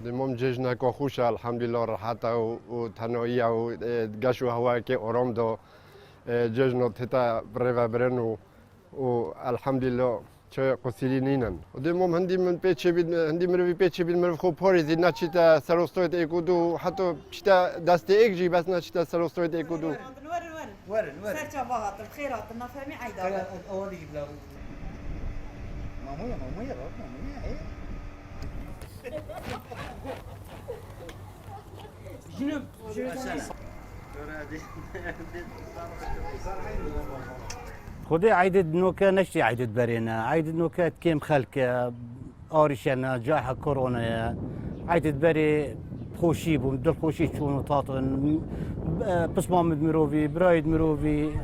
دمم جشنک خوش الحمدلله راحت و تنهایی و گش و هوا که آرام دو جشن تتا برای برنو و الحمدلله چه قصیری نینن. دمم هندی من پیچه بید هندی مروی پیچه بید مروی خوب پاریزی نچیتا سرستویت ایکودو حتی چیتا دست ایک جی بس نچیتا سرستویت ایکودو. ورن سرچا باهات الخيرات نفهمي عيدا اول يجيب له مامويا جنب خدي عيدد نوكا نشتي عيدد برينا عيدد نوكا كيم خلك آريشنا جاها كورونا عيدد بري خوشي بوم دل خوشي تشونو طاطن بس مامد مروفي برايد مروفي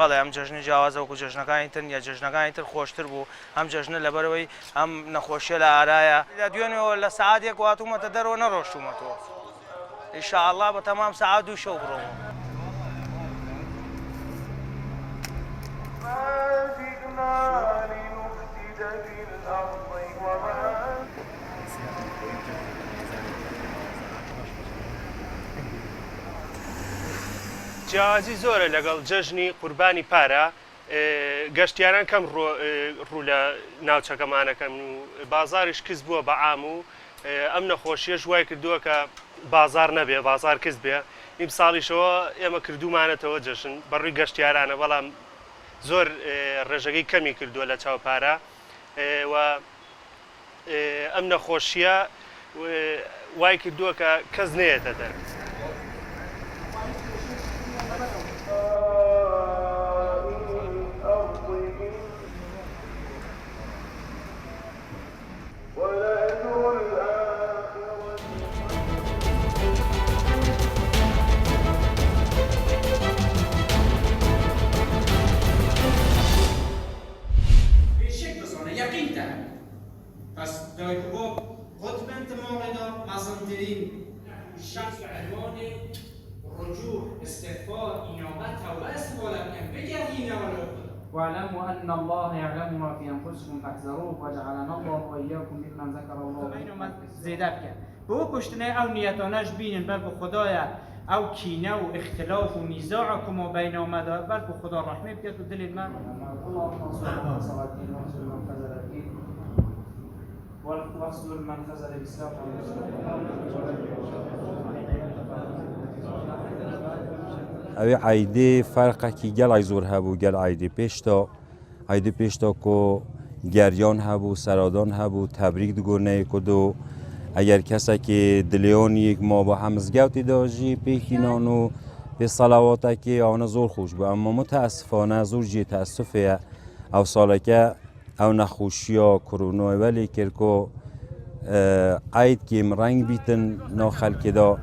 بەڵێ ئەم جژنی جیاوازەوەکو جژنەکانی تر یا جژنەکانی تر خۆشتر بوو ئەم جژنە لەبەرەوەی ئەم نەخۆشیە لە ئارایە لە دوێنێەوە لە سەعاتێک هاتوومەتە دەرەوە نەڕۆشتومەتەوە ئینشاءالله بە تەمام سەعات دوو شەو بڕۆمەوە. جیاوازی زۆرە لەگەڵ جەژنی قوربانی پارە گەشتیاران کەم ڕوو لە ناوچەکەمانەکەن و بازاریش کەس بووە بە عام و ئەم نەخۆشیە ژوای کردووە کە بازار نەبێ بازار کەس بێ ئیم ساڵیشەوە ئێمە کردومانەتەوە جەژن بەڕووی گەشتیارانە بەڵام زۆر ڕێژەکەی کەمی کردووە لە چاوپارە و ئەم نەخۆشیە وای کردووە کە کەس نێتە دەر. پس دایکوباب قطب انتماقنا مزندرین شخص به عنوان رجوع استغفار اینابت توبه استفاده کنیم بگردین اولا واعلموا ان الله يعلم ما في انفسكم فاحذروه وجعلنا الله واياكم ممن ذكر الله. اینو من زیده بکن به او کشتنه او نیتانش بینن بل به خدایا او کینه و اختلاف و نزاع که ما بین آمده بل به خدا رحمه بکرد و دل من واصدر من خزر الاسلام اوی عیده فرقه کی گل زور هبو گل عیده پیشتا کو گریان هبو سرادان هبو تبریک دگونه کدو اگر کسی که دلیون یک ما با همزگوتی داشتی پیکینانو به صلواته که آن زور خوش بود اما متاسفانه زور جی تاسفه او ساله که او نخوشیا کرونا ولی کرکو عید که رنگ بیتن ناخل که دا